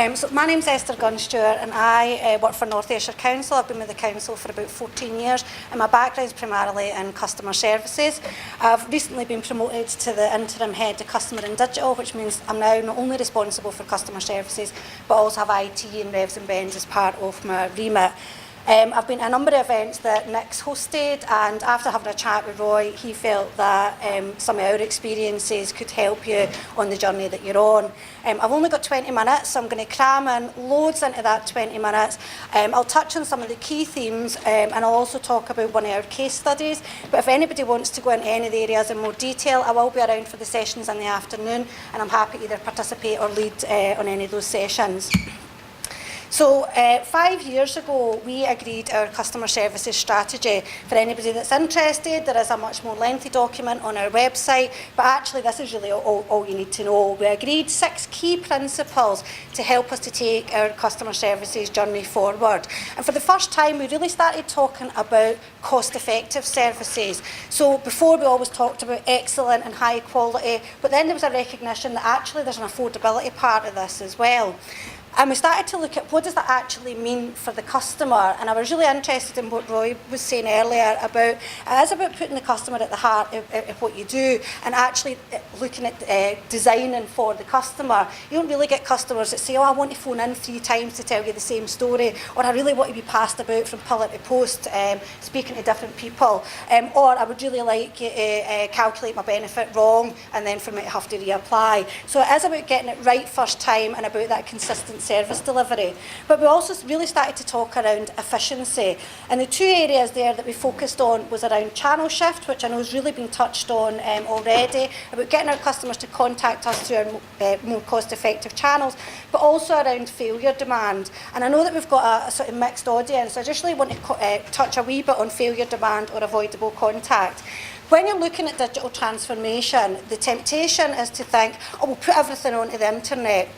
So my name's Esther Gunn, Stewart, and I work for North Ayrshire Council. I've been with the council for about 14 years, and my background is primarily in customer services. I've recently been promoted to the interim head of customer and digital, which means I'm now not only responsible for customer services, but also have IT and revs and bends as part of my remit. I've been at a number of events that Nick's hosted, and after having a chat with Roy, he felt that some of our experiences could help you on the journey that you're on. I've only got 20 minutes, so I'm going to cram in loads into that 20 minutes. I'll touch on some of the key themes, and I'll also talk about one of our case studies. But if anybody wants to go into any of the areas in more detail, I will be around for the sessions in the afternoon, and I'm happy to either participate or lead on any of those sessions. So 5 years ago, we agreed our customer services strategy. For anybody that's interested, there is a much more lengthy document on our website, but actually this is really all you need to know. We agreed 6 key principles to help us to take our customer services journey forward. And for the first time, we really started talking about cost-effective services. So before, we always talked about excellent and high quality, but then there was a recognition that actually there's an affordability part of this as well. And we started to look at what does that actually mean for the customer. And I was really interested in what Roy was saying earlier about, it is about putting the customer at the heart of what you do, and actually looking at designing for the customer. You don't really get customers that say, oh, I want to phone in 3 times to tell you the same story, or I really want to be passed about from pillar to post, speaking to different people, or I would really like you to calculate my benefit wrong, and then for me to have to reapply. So it is about getting it right first time, and about that consistent service delivery. But we also really started to talk around efficiency, and the 2 areas there that we focused on was around channel shift, which I know has really been touched on already, about getting our customers to contact us through our more cost-effective channels, but also around failure demand. And I know that we've got a sort of mixed audience, so I just really want to touch a wee bit on failure demand or avoidable contact. When you're looking at digital transformation, the temptation is to think, oh, we'll put everything onto the internet,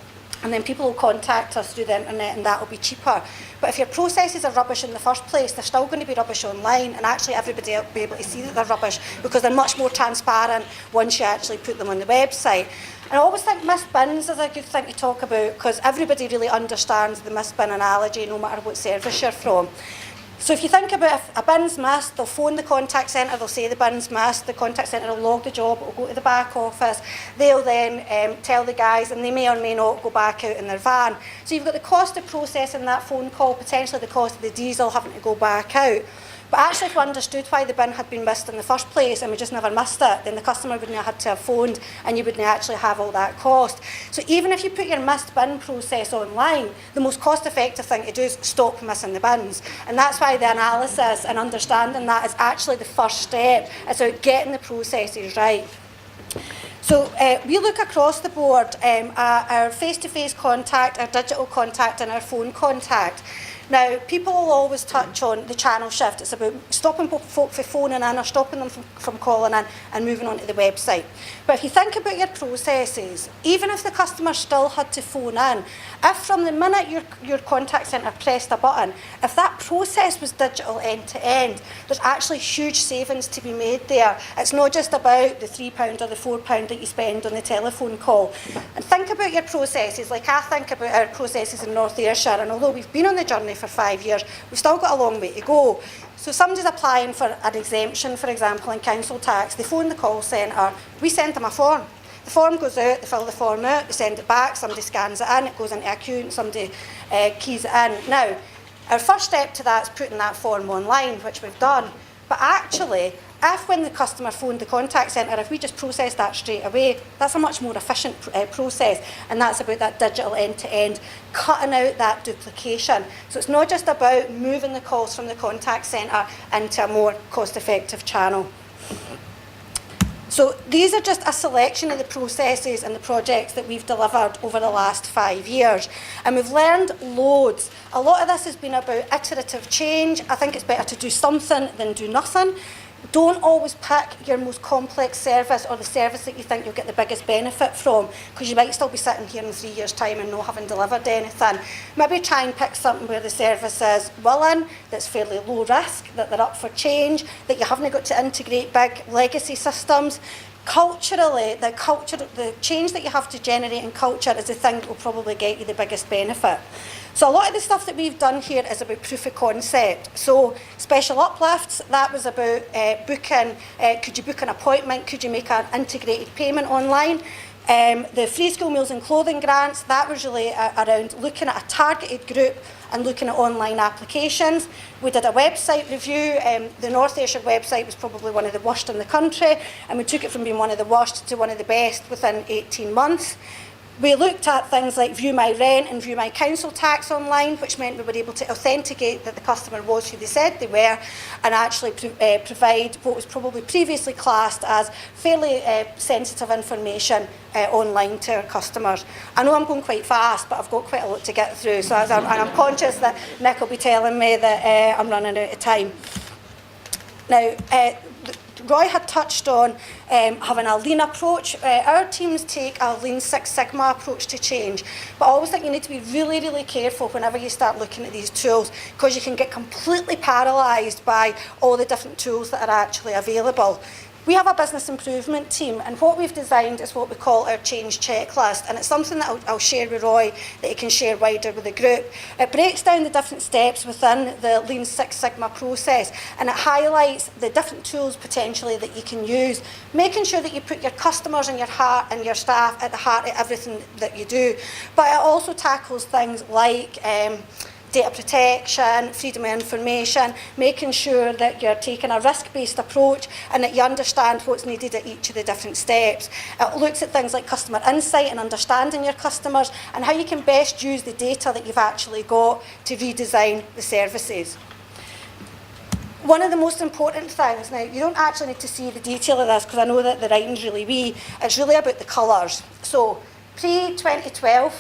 and then people will contact us through the internet, and that will be cheaper. But if your processes are rubbish in the first place, they're still going to be rubbish online, and actually everybody will be able to see that they're rubbish because they're much more transparent once you actually put them on the website. And I always think missed bins is a good thing to talk about, because everybody really understands the missed bin analogy, no matter what service you're from. So if you think about if a bin's missed, they'll phone the contact centre, they'll say the bin's missed, the contact centre will log the job, it will go to the back office, they'll then tell the guys, and they may or may not go back out in their van. So you've got the cost of processing that phone call, potentially the cost of the diesel having to go back out. But actually, if we understood why the bin had been missed in the first place and we just never missed it, then the customer wouldn't have had to have phoned, and you wouldn't actually have all that cost. So even if you put your missed bin process online, the most cost-effective thing to do is stop missing the bins. And that's why the analysis and understanding that is actually the first step. It's about getting the processes right. So we look across the board at our face-to-face contact, our digital contact, and our phone contact. Now, people will always touch on the channel shift. It's about stopping folk from phoning in, or stopping them from calling in, and moving on to the website. But if you think about your processes, even if the customer still had to phone in, if from the minute your contact centre pressed a button, if that process was digital end to end, there's actually huge savings to be made there. It's not just about the £3 or the £4 that you spend on the telephone call. And think about your processes, like I think about our processes in North Ayrshire, and although we've been on the journey for 5 years, we've still got a long way to go. So somebody's applying for an exemption, for example, in council tax. They phone the call centre, we send them a form. The form goes out, they fill the form out, they send it back, somebody scans it in, it goes into a queue, and somebody keys it in. Now, our first step to that is putting that form online, which we've done. But actually, if when the customer phoned the contact centre, if we just process that straight away, that's a much more efficient process, and that's about that digital end-to-end, cutting out that duplication. So it's not just about moving the calls from the contact centre into a more cost-effective channel. So these are just a selection of the processes and the projects that we've delivered over the last 5 years. And we've learned loads. A lot of this has been about iterative change. I think it's better to do something than do nothing. Don't always pick your most complex service or the service that you think you'll get the biggest benefit from, because you might still be sitting here in 3 years' time and not having delivered anything. Maybe try and pick something where the service is willing, that's fairly low risk, that they're up for change, that you haven't got to integrate big legacy systems. culturally, the change that you have to generate in culture is the thing that will probably get you the biggest benefit. So a lot of the stuff that we've done here is about proof of concept. So special uplifts, that was about booking, could you book an appointment, could you make an integrated payment online? The free school meals and clothing grants, that was really around looking at a targeted group and looking at online applications. We did a website review. The North Ayrshire website was probably one of the worst in the country, and we took it from being one of the worst to one of the best within 18 months. We looked at things like View My Rent and View My Council Tax online, which meant we were able to authenticate that the customer was who they said they were, and actually provide what was probably previously classed as fairly sensitive information online to our customers. I know I'm going quite fast, but I've got quite a lot to get through, so I'm conscious that Nick will be telling me that I'm running out of time. Now, Roy had touched on having a lean approach. Our teams take a lean Six Sigma approach to change, but I always think you need to be really, really careful whenever you start looking at these tools, because you can get completely paralysed by all the different tools that are actually available. We have a business improvement team, and what we've designed is what we call our change checklist, and it's something that I'll share with Roy that he can share wider with the group. It breaks down the different steps within the Lean Six Sigma process, and it highlights the different tools potentially that you can use, making sure that you put your customers and your staff at the heart of everything that you do. But it also tackles things like data protection, freedom of information, making sure that you're taking a risk-based approach and that you understand what's needed at each of the different steps. It looks at things like customer insight and understanding your customers and how you can best use the data that you've actually got to redesign the services. One of the most important things, now you don't actually need to see the detail of this because I know that the writing's really wee, it's really about the colours. So pre-2012,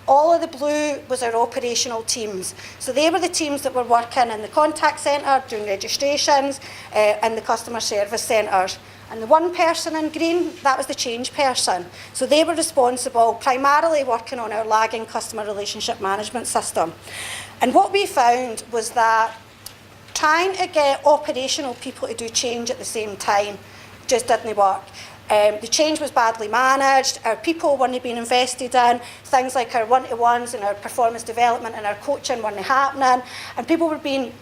all of the blue was our operational teams. So they were the teams that were working in the contact centre, doing registrations, and the customer service centres. And the one person in green, that was the change person. So they were responsible, primarily working on our lagging customer relationship management system. And what we found was that trying to get operational people to do change at the same time just didn't work. The change was badly managed, our people weren't being invested in, things like our one-to-ones and our performance development and our coaching weren't happening, and people were being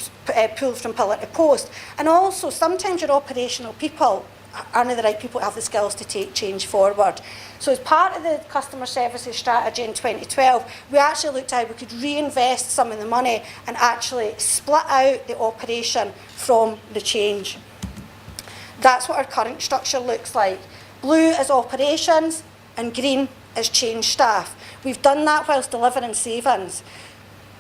pulled from pillar to post. And also, sometimes your operational people aren't the right people to have the skills to take change forward. So as part of the customer services strategy in 2012, we actually looked at how we could reinvest some of the money and actually split out the operation from the change. That's what our current structure looks like. Blue is operations and green is change staff. We've done that whilst delivering savings.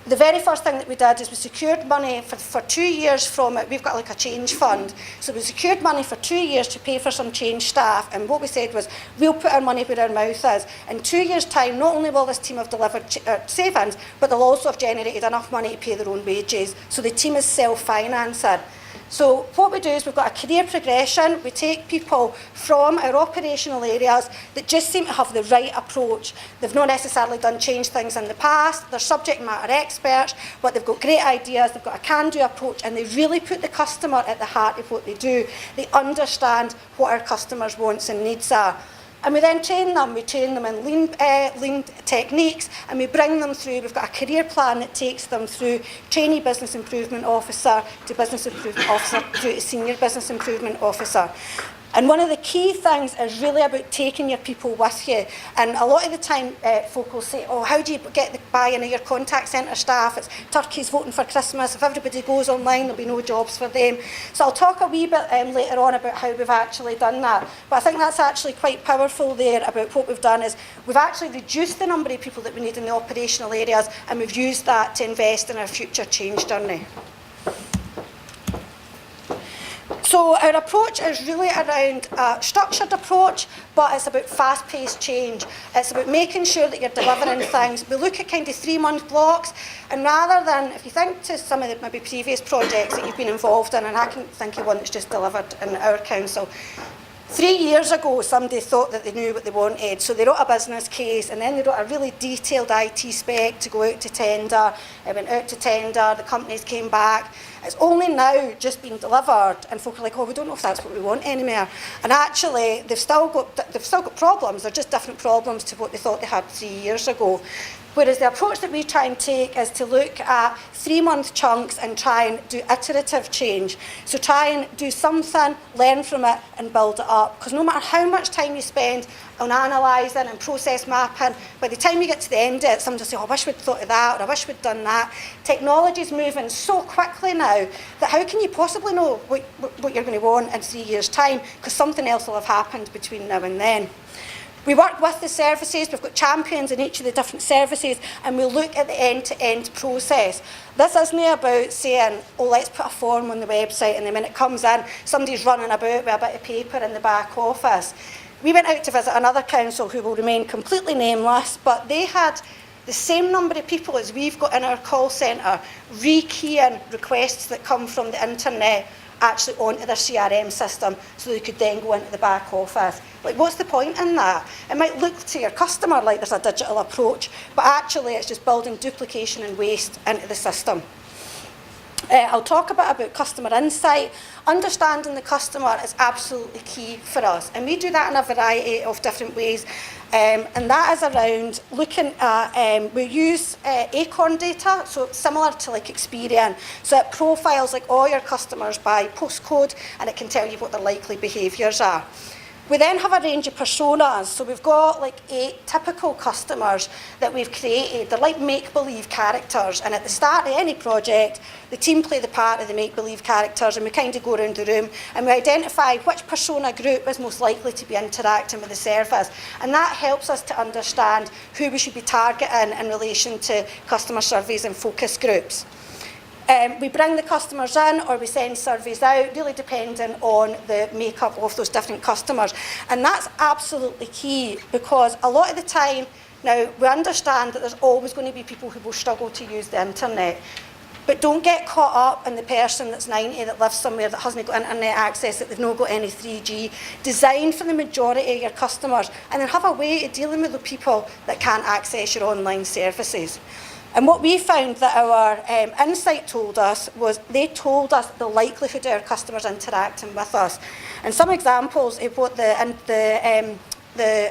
The very first thing that we did is we secured money for 2 years from it. We've got like a change fund. So we secured money for 2 years to pay for some change staff. And what we said was, we'll put our money where our mouth is. In 2 years' time, not only will this team have delivered savings, but they'll also have generated enough money to pay their own wages. So the team is self-financing. So what we do is we've got a career progression. We take people from our operational areas that just seem to have the right approach. They've not necessarily done change things in the past. They're subject matter experts, but they've got great ideas. They've got a can-do approach, and they really put the customer at the heart of what they do. They understand what our customers' wants and needs are. And we then train them. We train them in lean techniques, and we bring them through. We've got a career plan that takes them through trainee business improvement officer to business improvement officer to senior business improvement officer. And one of the key things is really about taking your people with you. And a lot of the time, folk will say, oh, how do you get the buy-in of your contact centre staff? It's turkeys voting for Christmas. If everybody goes online, there'll be no jobs for them. So I'll talk a wee bit later on about how we've actually done that. But I think that's actually quite powerful there about what we've done is we've actually reduced the number of people that we need in the operational areas, and we've used that to invest in our future change journey. So our approach is really around a structured approach, but it's about fast-paced change. It's about making sure that you're delivering things. We look at kind of 3-month blocks, and rather than, if you think to some of the maybe previous projects that you've been involved in, and I can think of one that's just delivered in our council, 3 years ago, somebody thought that they knew what they wanted, so they wrote a business case, and then they wrote a really detailed IT spec to go out to tender. It went out to tender, the companies came back. It's only now just been delivered, and folk are like, oh, we don't know if that's what we want anymore. And actually, they've still got problems. They're just different problems to what they thought they had 3 years ago. Whereas the approach that we try and take is to look at 3-month chunks and try and do iterative change. So try and do something, learn from it, and build it up. Because no matter how much time you spend on analysing and process mapping, by the time you get to the end of it, somebody will say, oh, I wish we'd thought of that, or I wish we'd done that. Technology's moving so quickly now that how can you possibly know what you're going to want in 3 years' time? Because something else will have happened between now and then. We work with the services, we've got champions in each of the different services, and we look at the end-to-end process. This isn't about saying, oh, let's put a form on the website, and then when it comes in, somebody's running about with a bit of paper in the back office. We went out to visit another council who will remain completely nameless, but they had the same number of people as we've got in our call centre rekeying requests that come from the internet actually onto their CRM system so they could then go into the back office. Like, what's the point in that? It might look to your customer like there's a digital approach, but actually it's just building duplication and waste into the system. I'll talk a bit about customer insight. Understanding the customer is absolutely key for us, and we do that in a variety of different ways. And that is around looking at, we use Acorn data, so similar to like Experian. So it profiles like all your customers by postcode, and it can tell you what their likely behaviours are. We then have a range of personas. So we've got like 8 typical customers that we've created. They're like make-believe characters. And at the start of any project, the team play the part of the make-believe characters, and we kind of go around the room and we identify which persona group is most likely to be interacting with the service. And that helps us to understand who we should be targeting in relation to customer surveys and focus groups. We bring the customers in or we send surveys out, really depending on the makeup of those different customers. And that's absolutely key, because a lot of the time, now we understand that there's always going to be people who will struggle to use the internet. But don't get caught up in the person that's 90 that lives somewhere that hasn't got internet access, that they've not got any 3G. Design for the majority of your customers, and then have a way of dealing with the people that can't access your online services. And what we found that our insight told us was they told us the likelihood of our customers interacting with us. And some examples of what the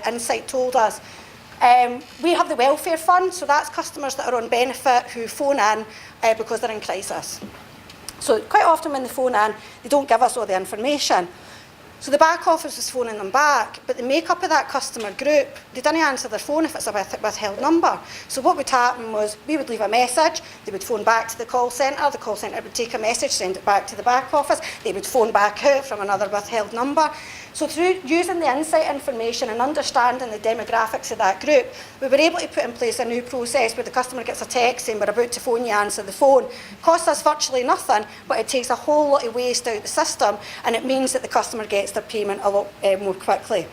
insight told us. We have the welfare fund, so that's customers that are on benefit who phone in because they're in crisis. So quite often when they phone in, they don't give us all the information. So the back office was phoning them back, but the makeup of that customer group, they didn't answer their phone if it's a withheld number. So what would happen was we would leave a message, they would phone back to the call centre would take a message, send it back to the back office, they would phone back out from another withheld number. So through using the insight information and understanding the demographics of that group, we were able to put in place a new process where the customer gets a text saying we're about to phone you, answer the phone. It costs us virtually nothing, but it takes a whole lot of waste out of the system, and it means that the customer gets their payment a lot more quickly.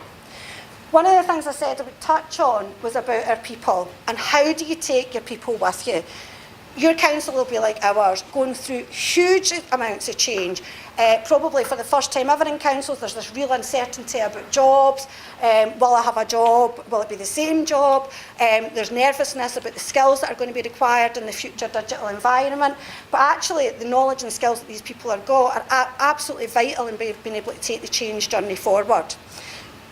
One of the things I said I would touch on was about our people, and how do you take your people with you? Your council will be like ours, going through huge amounts of change. Probably for the first time ever in councils, there's this real uncertainty about jobs. Will I have a job? Will it be the same job? There's nervousness about the skills that are going to be required in the future digital environment. But actually, the knowledge and skills that these people have got are absolutely vital in being able to take the change journey forward.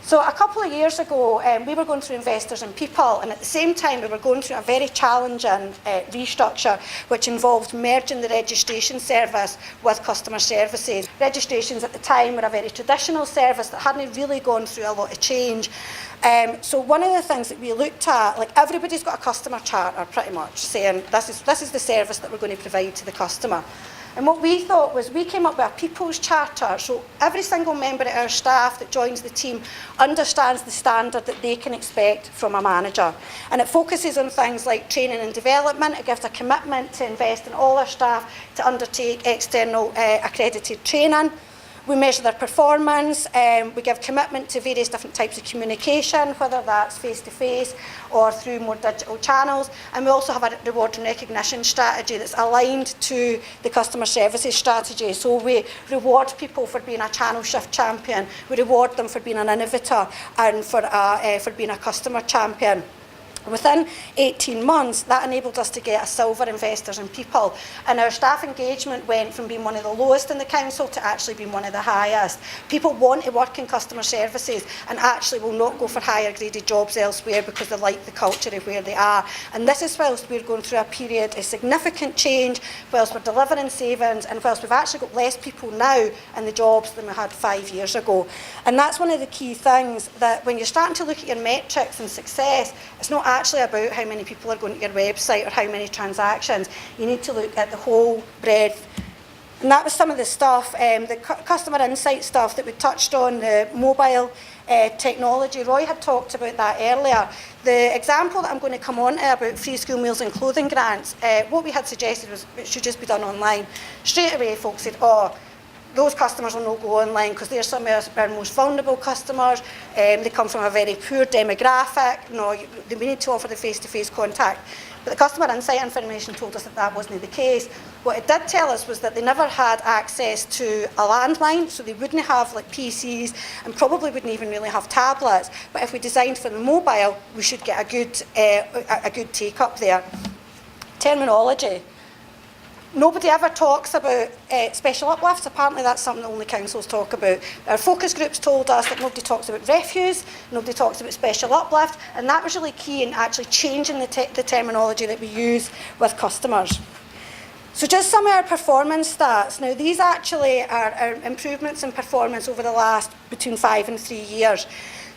So a couple of years ago, we were going through investors and people, and at the same time we were going through a very challenging restructure, which involved merging the registration service with customer services. Registrations at the time were a very traditional service that hadn't really gone through a lot of change. So one of the things that we looked at, like everybody's got a customer charter pretty much, saying this is the service that we're going to provide to the customer. And what we thought was we came up with a people's charter, so every single member of our staff that joins the team understands the standard that they can expect from a manager. And it focuses on things like training and development. It gives a commitment to invest in all our staff to undertake external accredited training. We measure their performance, we give commitment to various different types of communication, whether that's face-to-face or through more digital channels, and we also have a reward and recognition strategy that's aligned to the customer services strategy. So we reward people for being a channel shift champion, we reward them for being an innovator and for being a customer champion. Within 18 months, that enabled us to get a silver investors in people, and our staff engagement went from being one of the lowest in the council to actually being one of the highest. People want to work in customer services and actually will not go for higher graded jobs elsewhere because they like the culture of where they are. And this is whilst we're going through a period of significant change, whilst we're delivering savings, and whilst we've actually got less people now in the jobs than we had 5 years ago. And that's one of the key things, that when you're starting to look at your metrics and success, it's not actually about how many people are going to your website or how many transactions. You need to look at the whole breadth. And that was some of the stuff, the customer insight stuff that we touched on, the mobile technology. Roy had talked about that earlier. The example that I'm going to come on to about free school meals and clothing grants, what we had suggested was it should just be done online. Straight away folks said, oh, those customers will not go online because they're some of our most vulnerable customers. They come from a very poor demographic. No, we need to offer the face-to-face contact. But the customer insight information told us that that wasn't the case. What it did tell us was that they never had access to a landline, so they wouldn't have like PCs and probably wouldn't even really have tablets. But if we designed for the mobile, we should get a good take-up there. Terminology. Nobody ever talks about special uplifts. Apparently that's something that only councils talk about. Our focus groups told us that nobody talks about refuse, nobody talks about special uplift, and that was really key in actually changing the terminology that we use with customers. So just some of our performance stats. Now these actually are our improvements in performance over the last between 5 and 3 years.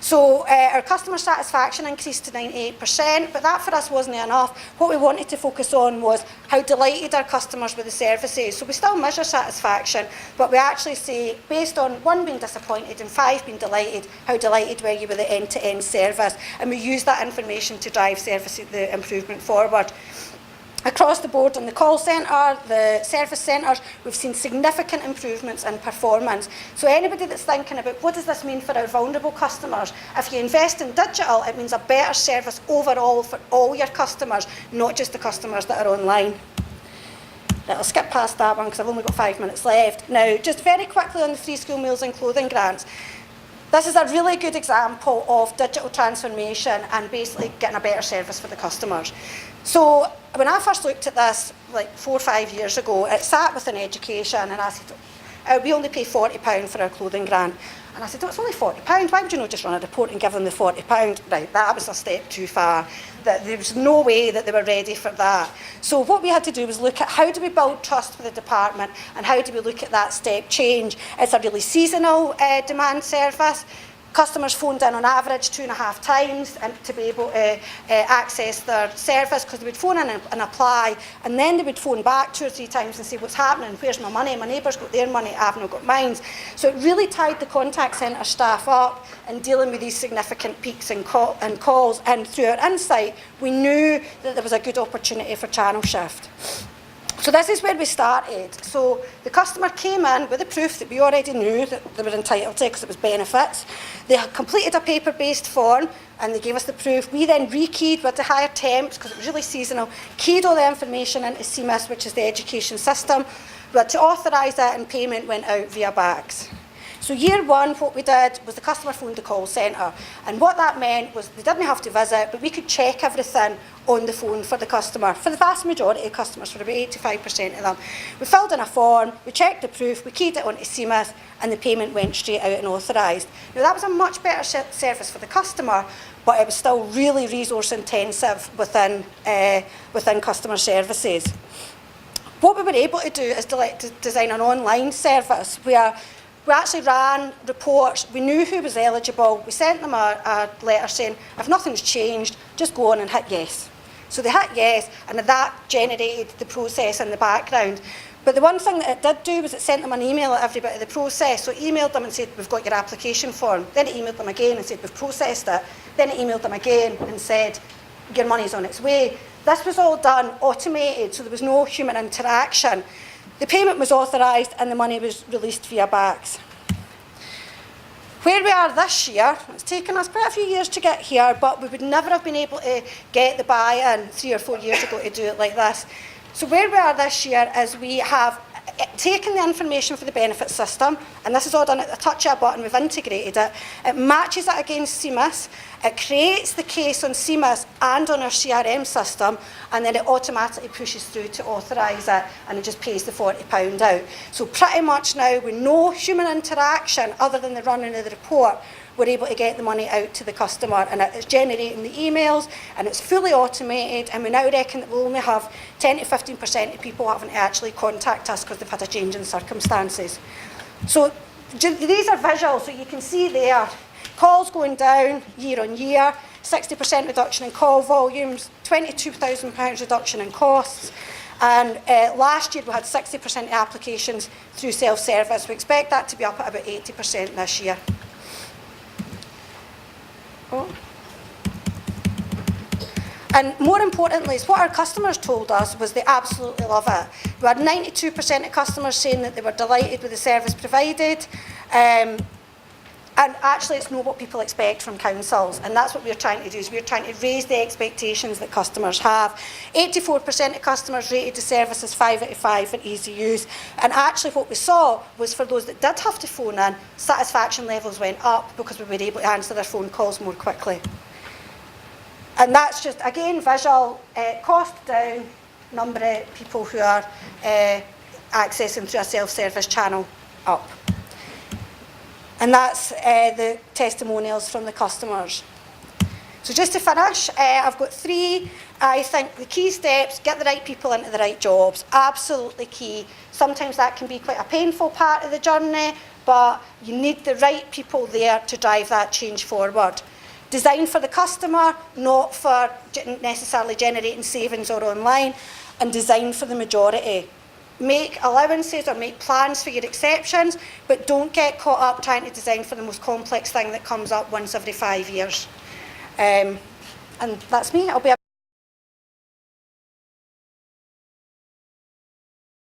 So our customer satisfaction increased to 98%, but that for us wasn't enough. What we wanted to focus on was how delighted our customers with the services. So we still measure satisfaction, but we actually say, based on 1 being disappointed and 5 being delighted, how delighted were you with the end-to-end service? And we use that information to drive the improvement forward. Across the board in the call centre, the service centres, we've seen significant improvements in performance. So anybody that's thinking about what does this mean for our vulnerable customers, if you invest in digital, it means a better service overall for all your customers, not just the customers that are online. Right, I'll skip past that one because I've only got 5 minutes left. Now, just very quickly on the free school meals and clothing grants. This is a really good example of digital transformation and basically getting a better service for the customers. So when I first looked at this like 4 or 5 years ago, it sat within education, and I said, we only pay £40 for our clothing grant. And I said, oh, it's only £40, why would you not just run a report and give them the £40? Right, that was a step too far. There was no way that they were ready for that. So what we had to do was look at how do we build trust with the department and how do we look at that step change. It's a really seasonal demand service. Customers phoned in on average 2.5 times to be able to access their service, because they would phone in and apply, and then they would phone back 2 or 3 times and say, what's happening, where's my money, my neighbour's got their money, I've not got mine. So it really tied the contact centre staff up in dealing with these significant peaks and calls, and through our insight we knew that there was a good opportunity for channel shift. So this is where we started. So the customer came in with the proof that we already knew that they were entitled to because it was benefits. They had completed a paper-based form and they gave us the proof. We then rekeyed with the higher temps, because it was really seasonal, keyed all the information into CMIS, which is the education system. We had to authorise that, and payment went out via BACS. So year one, what we did was the customer phoned the call centre, and what that meant was they didn't have to visit, but we could check everything on the phone for the customer. For the vast majority of customers, for about 85% of them. We filled in a form, we checked the proof, we keyed it onto CMIS, and the payment went straight out and authorised. Now that was a much better service for the customer, but it was still really resource intensive within customer services. What we were able to do is to design an online service where we actually ran reports. We knew who was eligible. We sent them a letter saying, if nothing's changed, just go on and hit yes. So they hit yes, and that generated the process in the background. But the one thing that it did do was it sent them an email at every bit of the process. So it emailed them and said, we've got your application form. Then it emailed them again and said, we've processed it. Then it emailed them again and said, your money's on its way. This was all done automated, so there was no human interaction. The payment was authorised and the money was released via BACS. Where we are this year, it's taken us quite a few years to get here, but we would never have been able to get the buy-in 3 or 4 years ago to do it like this. So where we are this year is we have taken the information for the benefit system, and this is all done at the touch of a button. We've integrated it. It matches it against CMIS. It creates the case on CMIS and on our CRM system, and then it automatically pushes through to authorise it, and it just pays the £40 out. So pretty much now, with no human interaction other than the running of the report, we're able to get the money out to the customer, and it's generating the emails, and it's fully automated, and we now reckon that we'll only have 10 to 15% of people having to actually contact us because they've had a change in circumstances. So these are visuals, so you can see there, calls going down year on year, 60% reduction in call volumes, £22,000 reduction in costs, and last year we had 60% of applications through self-service. We expect that to be up at about 80% this year. And more importantly, what our customers told us was they absolutely love it. We had 92% of customers saying that they were delighted with the service provided. And actually, it's not what people expect from councils. And that's what we're trying to do, is we're trying to raise the expectations that customers have. 84% of customers rated the service as 5 out of 5 for easy use. And actually, what we saw was for those that did have to phone in, satisfaction levels went up because we were able to answer their phone calls more quickly. And that's just, again, visual, cost down, number of people who are accessing through a self-service channel up. And that's the testimonials from the customers. So just to finish, I've got 3, I think, the key steps: get the right people into the right jobs, absolutely key. Sometimes that can be quite a painful part of the journey, but you need the right people there to drive that change forward. Design for the customer, not for necessarily generating savings or online, and design for the majority. Make allowances or make plans for your exceptions, but don't get caught up trying to design for the most complex thing that comes up once every 5 years. And that's me. I'll be